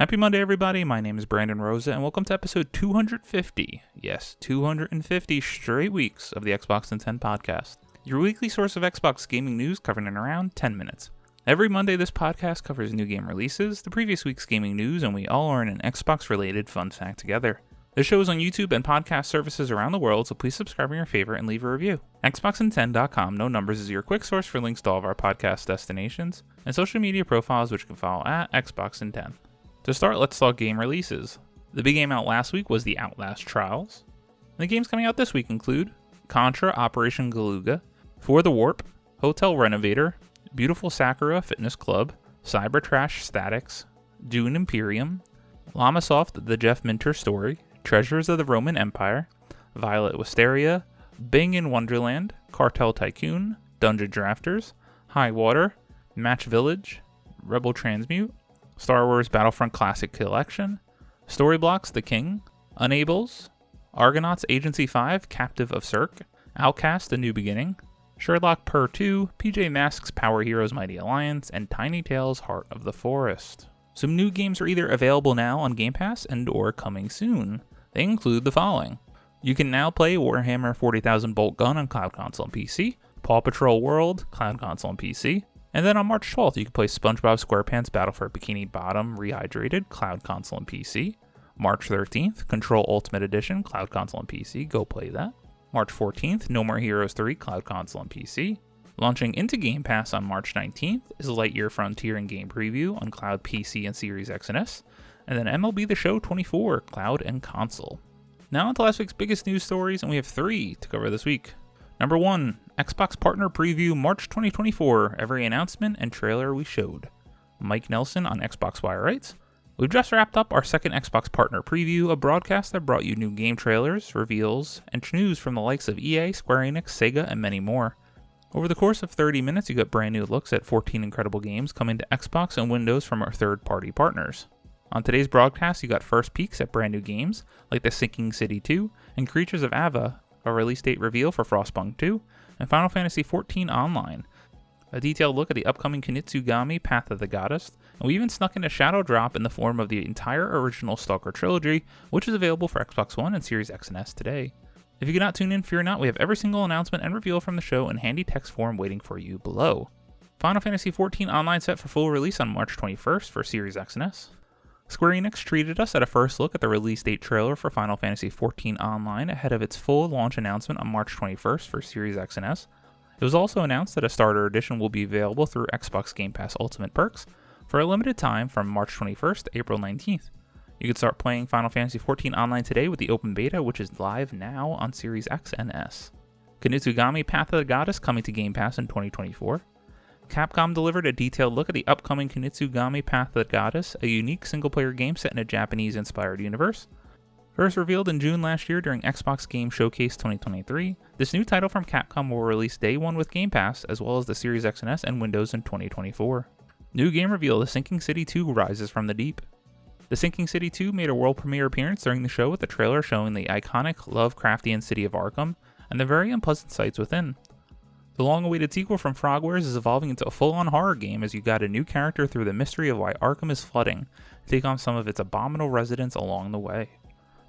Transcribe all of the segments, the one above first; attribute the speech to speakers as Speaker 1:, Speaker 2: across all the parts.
Speaker 1: Happy Monday, everybody. My name is Brandon Rosa, and welcome to episode 250. Yes, 250 straight weeks of the Xbox in 10 podcast. Your weekly source of Xbox gaming news covered in around 10 minutes. Every Monday, this podcast covers new game releases, the previous week's gaming news, and we all learn an Xbox-related fun fact together. The show is on YouTube and podcast services around the world, so please subscribe on your favorite and leave a review. Xboxin10.com, no numbers, is your quick source for links to all of our podcast destinations and social media profiles, which you can follow at Xboxin10. To start, let's talk game releases. The big game out last week was the Outlast Trials. The games coming out this week include Contra Operation Galuga, For the Warp, Hotel Renovator, Beautiful Sakura Fitness Club, Cybertrash Statics, Dune Imperium, Llamasoft The Jeff Minter Story, Treasures of the Roman Empire, Violet Wisteria, Bing in Wonderland, Cartel Tycoon, Dungeon Drafters, High Water, Match Village, Rebel Transmute, Star Wars Battlefront Classic Collection, Storyblocks The King, Unables, Argonauts Agency 5 Captive of Cirque, Outcast A New Beginning, Sherlock Purr 2, PJ Masks Power Heroes Mighty Alliance, and Tiny Tales Heart of the Forest. Some new games are either available now on Game Pass and or coming soon. They include the following. You can now play Warhammer 40,000 Bolt Gun on Cloud Console and PC, Paw Patrol World, Cloud Console and PC, and then on March 12th, you can play SpongeBob SquarePants Battle for Bikini Bottom Rehydrated, Cloud Console and PC. March 13th, Control Ultimate Edition, Cloud Console and PC. Go play that. March 14th, No More Heroes 3, Cloud Console and PC. Launching into Game Pass on March 19th is Lightyear Frontier and Game Preview on Cloud PC and Series X and S. And then MLB The Show 24, Cloud and Console. Now on to last week's biggest news stories, and we have 3 to cover this week. Number 1, Xbox Partner Preview March 2024, every announcement and trailer we showed. Mike Nelson on Xbox Wire writes, we've just wrapped up our second Xbox Partner Preview, a broadcast that brought you new game trailers, reveals, and news from the likes of EA, Square Enix, Sega, and many more. Over the course of 30 minutes, you got brand new looks at 14 incredible games coming to Xbox and Windows from our third-party partners. On today's broadcast, you got first peeks at brand new games, like The Sinking City 2 and Creatures of Ava, a release date reveal for Frostpunk 2, and Final Fantasy XIV Online, a detailed look at the upcoming Kunitsugami Path of the Goddess, and we even snuck in a shadow drop in the form of the entire original Stalker trilogy, which is available for Xbox One and Series X and S today. If you cannot tune in, fear not, we have every single announcement and reveal from the show in handy text form waiting for you below. Final Fantasy XIV Online set for full release on March 21st for Series X and S. Square Enix treated us at a first look at the release date trailer for Final Fantasy XIV Online ahead of its full launch announcement on March 21st for Series X and S. It was also announced that a starter edition will be available through Xbox Game Pass Ultimate Perks for a limited time from March 21st to April 19th. You can start playing Final Fantasy XIV Online today with the open beta, which is live now on Series X and S. Kunitsugami Path of the Goddess coming to Game Pass in 2024. Capcom delivered a detailed look at the upcoming Kunitsugami Path of the Goddess, a unique single-player game set in a Japanese-inspired universe. First revealed in June last year during Xbox Game Showcase 2023, this new title from Capcom will release day one with Game Pass, as well as the Series X and S and Windows in 2024. New game reveal, The Sinking City 2 Rises from the Deep. The Sinking City 2 made a world premiere appearance during the show with a trailer showing the iconic Lovecraftian city of Arkham and the very unpleasant sights within. The long-awaited sequel from Frogwares is evolving into a full-on horror game as you guide a new character through the mystery of why Arkham is flooding, and take on some of its abominable residents along the way.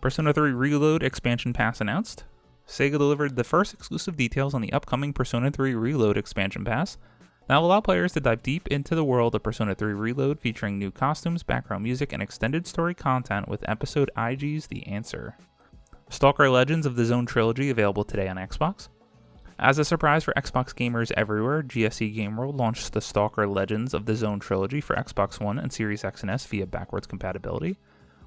Speaker 1: Persona 3 Reload Expansion Pass announced. Sega delivered the first exclusive details on the upcoming Persona 3 Reload Expansion Pass that will allow players to dive deep into the world of Persona 3 Reload, featuring new costumes, background music, and extended story content with episode IG's The Answer. Stalker Legends of the Zone Trilogy available today on Xbox. As a surprise for Xbox gamers everywhere, GSC Game World launched the Stalker Legends of the Zone trilogy for Xbox One and Series X and S via backwards compatibility,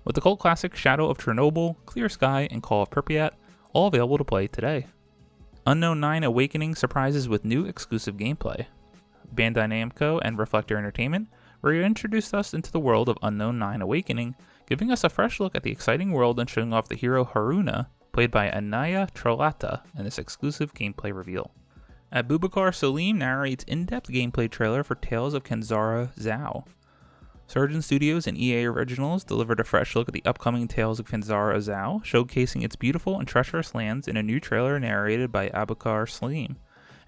Speaker 1: with the cult classic Shadow of Chernobyl, Clear Sky, and Call of Pripyat all available to play today. Unknown 9 Awakening surprises with new exclusive gameplay. Bandai Namco and Reflector Entertainment reintroduced us into the world of Unknown 9 Awakening, giving us a fresh look at the exciting world and showing off the hero Haruna, played by Anaya Trollata, in this exclusive gameplay reveal. Abubakar Salim narrates in-depth gameplay trailer for Tales of Kenzara Zhao. Surgeon Studios and EA Originals delivered a fresh look at the upcoming Tales of Kenzara Zhao, showcasing its beautiful and treacherous lands in a new trailer narrated by Abubakar Salim,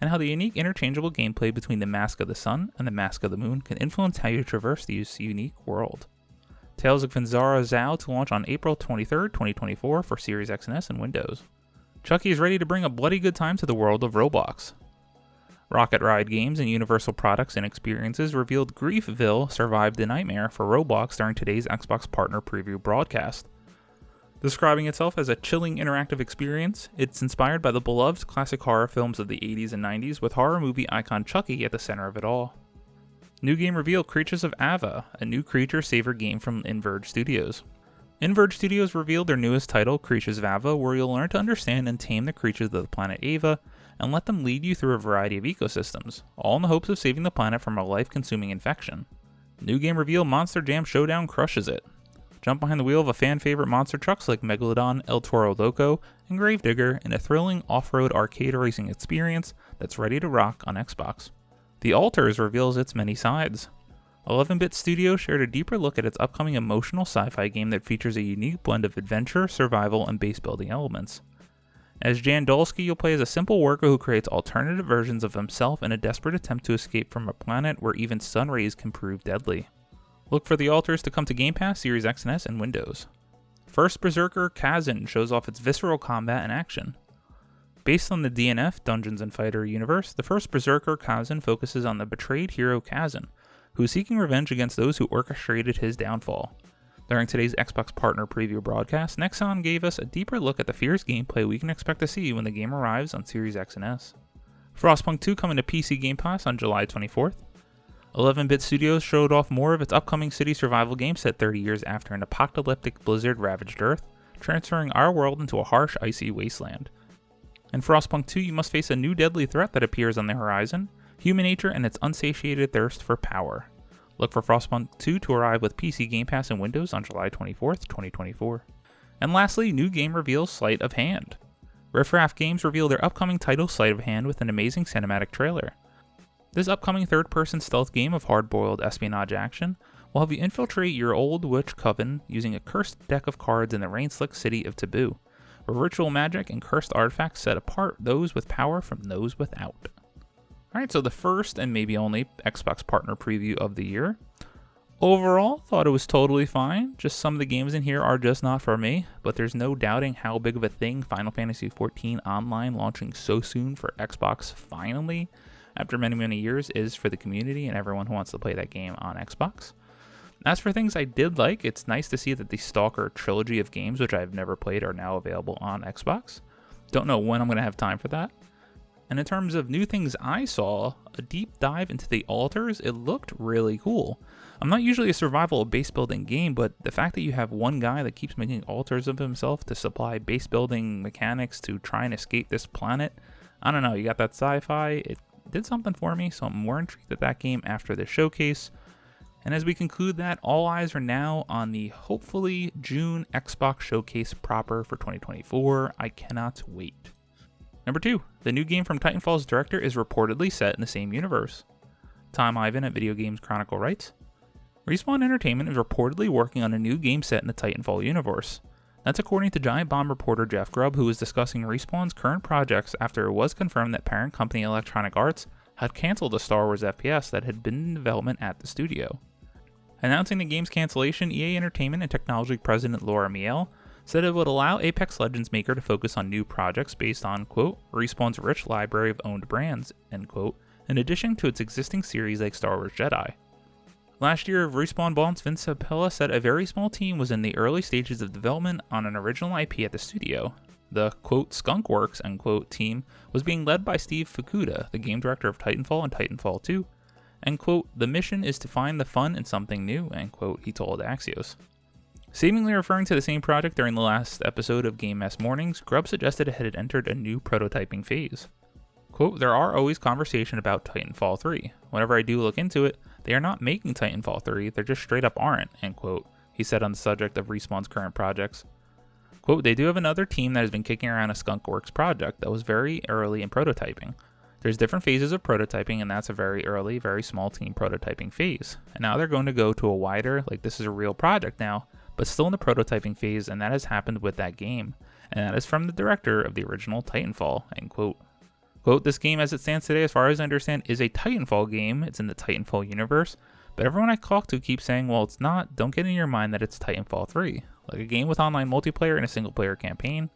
Speaker 1: and how the unique interchangeable gameplay between the Mask of the Sun and the Mask of the Moon can influence how you traverse this unique world. Tales of Kvanzara Zao to launch on April 23rd, 2024 for Series X and S and Windows. Chucky is ready to bring a bloody good time to the world of Roblox. Rocket Ride Games and Universal Products and Experiences revealed Griefville survived the nightmare for Roblox during today's Xbox Partner Preview broadcast. Describing itself as a chilling interactive experience, it's inspired by the beloved classic horror films of the 80s and 90s with horror movie icon Chucky at the center of it all. New game revealed Creatures of Ava, a new creature saver game from Inverge Studios. Inverge Studios revealed their newest title, Creatures of Ava, where you'll learn to understand and tame the creatures of the planet Ava, and let them lead you through a variety of ecosystems, all in the hopes of saving the planet from a life-consuming infection. New game reveal Monster Jam Showdown crushes it. Jump behind the wheel of a fan-favorite monster trucks like Megalodon, El Toro Loco, and Gravedigger in a thrilling off-road arcade racing experience that's ready to rock on Xbox. The Alters reveals its many sides. 11-Bit Studio shared a deeper look at its upcoming emotional sci-fi game that features a unique blend of adventure, survival, and base-building elements. As Jan Dolsky, you'll play as a simple worker who creates alternative versions of himself in a desperate attempt to escape from a planet where even sun rays can prove deadly. Look for the Alters to come to Game Pass, Series X and S, and Windows. First Berserker Kazan shows off its visceral combat and action. Based on the DNF Dungeons & Fighter universe, the first Berserker Kazan focuses on the betrayed hero Kazan, who is seeking revenge against those who orchestrated his downfall. During today's Xbox Partner Preview broadcast, Nexon gave us a deeper look at the fierce gameplay we can expect to see when the game arrives on Series X and S. Frostpunk 2 coming to PC Game Pass on July 24th. 11-Bit Studios showed off more of its upcoming city survival game set 30 years after an apocalyptic blizzard ravaged Earth, transferring our world into a harsh, icy wasteland. In Frostpunk 2, you must face a new deadly threat that appears on the horizon, human nature and its unsatiated thirst for power. Look for Frostpunk 2 to arrive with PC Game Pass and Windows on July 24th, 2024. And lastly, new game reveals Sleight of Hand. Riff Raff Games revealed their upcoming title Sleight of Hand with an amazing cinematic trailer. This upcoming third-person stealth game of hard-boiled espionage action will have you infiltrate your old witch coven using a cursed deck of cards in the rain-slick city of Taboo, where ritual magic and cursed artifacts set apart those with power from those without. Alright, so the first and maybe only Xbox Partner Preview of the year. Overall, thought it was totally fine. Just some of the games in here are just not for me, but there's no doubting how big of a thing Final Fantasy XIV Online launching so soon for Xbox finally, after many, many years, is for the community and everyone who wants to play that game on Xbox. As for things I did like, it's nice to see that the Stalker trilogy of games, which I've never played, are now available on Xbox. Don't know when I'm going to have time for that. And in terms of new things I saw, a deep dive into the Alters, it looked really cool. I'm not usually a survival base building game, but the fact that you have one guy that keeps making altars of himself to supply base building mechanics to try and escape this planet, I don't know, you got that sci-fi, it did something for me, so I'm more intrigued at that game after the showcase. And as we conclude that, all eyes are now on the hopefully June Xbox Showcase proper for 2024. I cannot wait. Number 2, the new game from Titanfall's director is reportedly set in the same universe. Tom Ivan at Video Games Chronicle writes, Respawn Entertainment is reportedly working on a new game set in the Titanfall universe. That's according to Giant Bomb reporter Jeff Grubb, who was discussing Respawn's current projects after it was confirmed that parent company Electronic Arts had canceled a Star Wars FPS that had been in development at the studio. Announcing the game's cancellation, EA Entertainment and Technology President Laura Miele said it would allow Apex Legends maker to focus on new projects based on, quote, Respawn's rich library of owned brands, end quote, in addition to its existing series like Star Wars Jedi. Last year, Respawn boss Vince Zampella said a very small team was in the early stages of development on an original IP at the studio. The, quote, Skunkworks, end quote, team was being led by Steve Fukuda, the game director of Titanfall and Titanfall 2, and, quote, the mission is to find the fun in something new, end quote, he told Axios. Seemingly referring to the same project during the last episode of Game Mess Mornings, Grubb suggested it had entered a new prototyping phase. Quote, there are always conversation about Titanfall 3. Whenever I do look into it, they are not making Titanfall 3, they're just straight up aren't, end quote, he said on the subject of Respawn's current projects. Quote, they do have another team that has been kicking around a Skunkworks project that was very early in prototyping. There's different phases of prototyping, and that's a very early, very small team prototyping phase. And now they're going to go to a wider, like this is a real project now, but still in the prototyping phase, and that has happened with that game. And that is from the director of the original Titanfall, end quote. Quote, this game as it stands today, as far as I understand, is a Titanfall game. It's in the Titanfall universe, But everyone I talk to keeps saying, well, it's not. Don't get in your mind that it's Titanfall 3. Like a game with online multiplayer and a single player campaign.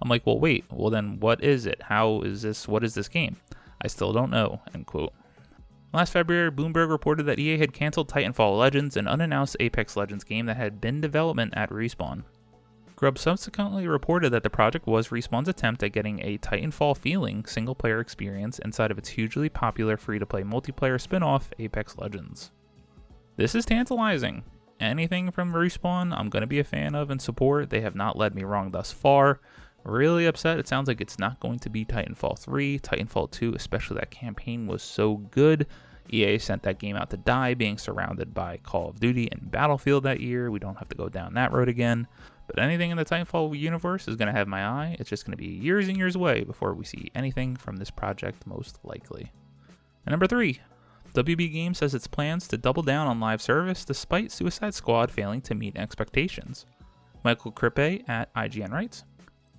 Speaker 1: I'm like, well, wait. Well, then what is it? How is this? What is this game? I still don't know, end quote. Last February, Bloomberg reported that EA had canceled Titanfall Legends, an unannounced Apex Legends game that had been in development at Respawn. Grubb subsequently reported that the project was Respawn's attempt at getting a Titanfall-feeling single-player experience inside of its hugely popular free-to-play multiplayer spin-off, Apex Legends. This is tantalizing. Anything from Respawn, I'm going to be a fan of and support. They have not led me wrong thus far. Really upset. It sounds like it's not going to be Titanfall 3. Titanfall 2, especially that campaign, was so good. EA sent that game out to die, being surrounded by Call of Duty and Battlefield that year. We don't have to go down that road again. But anything in the Titanfall universe is going to have my eye. It's just going to be years and years away before we see anything from this project, most likely. And number 3, WB Games says its plans to double down on live service despite Suicide Squad failing to meet expectations. Michael Krippe at IGN writes,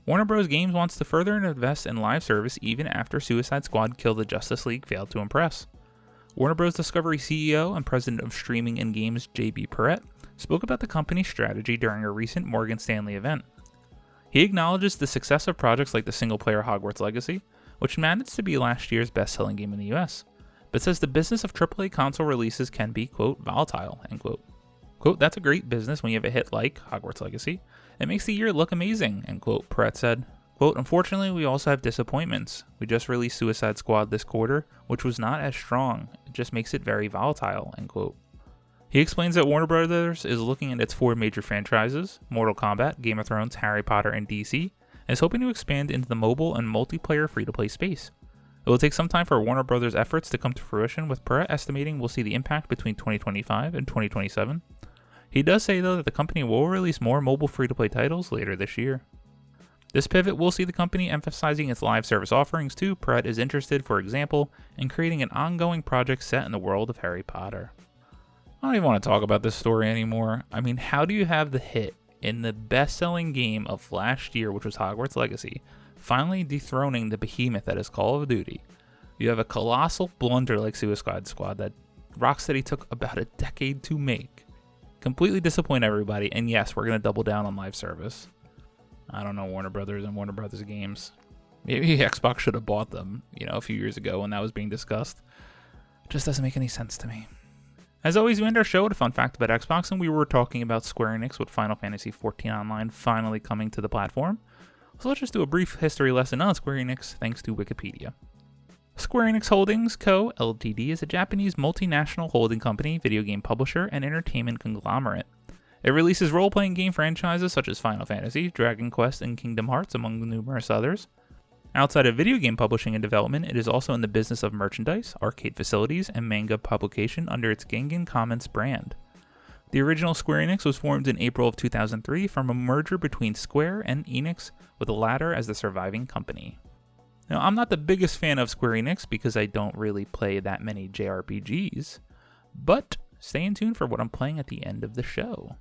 Speaker 1: Warner Bros. Games wants to further invest in live service even after Suicide Squad Kill the Justice League failed to impress. Warner Bros. Discovery CEO and president of streaming and games JB Perrette spoke about the company's strategy during a recent Morgan Stanley event. He acknowledges the success of projects like the single-player Hogwarts Legacy, which managed to be last year's best-selling game in the US, but says the business of AAA console releases can be, quote, volatile, end quote. Quote, that's a great business when you have a hit like Hogwarts Legacy. It makes the year look amazing, end quote, Perrette said. Quote, unfortunately, we also have disappointments. We just released Suicide Squad this quarter, which was not as strong. It just makes it very volatile, end quote. He explains that Warner Bros. Is looking at its 4 major franchises, Mortal Kombat, Game of Thrones, Harry Potter, and DC, and is hoping to expand into the mobile and multiplayer free-to-play space. It will take some time for Warner Bros. Efforts to come to fruition, with Perrette estimating we'll see the impact between 2025 and 2027. He does say, though, that the company will release more mobile free-to-play titles later this year. This pivot will see the company emphasizing its live service offerings too. Perrette is interested, for example, in creating an ongoing project set in the world of Harry Potter. I don't even want to talk about this story anymore. I mean, how do you have the hit in the best-selling game of last year, which was Hogwarts Legacy, finally dethroning the behemoth that is Call of Duty? You have a colossal blunder like Suicide Squad that Rocksteady took about a decade to make. Completely disappoint everybody, and yes, we're going to double down on live service. I don't know, Warner Brothers and Warner Brothers Games. Maybe Xbox should have bought them, a few years ago when that was being discussed. It just doesn't make any sense to me. As always, we end our show with a fun fact about Xbox, and we were talking about Square Enix with Final Fantasy XIV Online finally coming to the platform. So let's just do a brief history lesson on Square Enix, thanks to Wikipedia. Square Enix Holdings Co., Ltd. is a Japanese multinational holding company, video game publisher, and entertainment conglomerate. It releases role-playing game franchises such as Final Fantasy, Dragon Quest, and Kingdom Hearts, among numerous others. Outside of video game publishing and development, it is also in the business of merchandise, arcade facilities, and manga publication under its Gengan Comments brand. The original Square Enix was formed in April of 2003 from a merger between Square and Enix, with the latter as the surviving company. Now, I'm not the biggest fan of Square Enix because I don't really play that many JRPGs, but stay in tune for what I'm playing at the end of the show.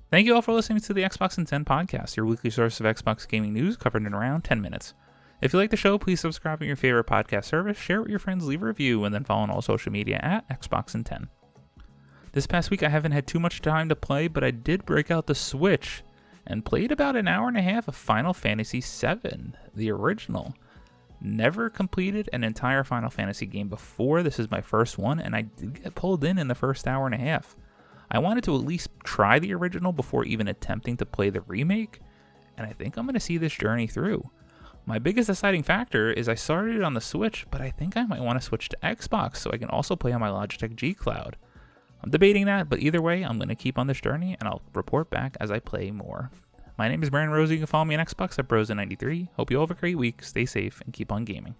Speaker 1: Thank you all for listening to the Xbox in 10 podcast, your weekly source of Xbox gaming news covered in around 10 minutes. If you like the show, please subscribe on your favorite podcast service, share it with your friends, leave a review, and then follow on all social media at Xbox in 10. This past week I haven't had too much time to play, but I did break out the Switch and played about an hour and a half of Final Fantasy VII, the original. Never completed an entire Final Fantasy game before. This is my first one, and I did get pulled in the first hour and a half. I wanted to at least try the original before even attempting to play the remake, and I think I'm going to see this journey through. My biggest deciding factor is I started it on the Switch, but I think I might want to switch to Xbox so I can also play on my Logitech G Cloud. I'm debating that, but either way, I'm going to keep on this journey, and I'll report back as I play more. My name is Brandon Rose. You can follow me on Xbox at Brosen93. Hope you all have a great week, stay safe, and keep on gaming.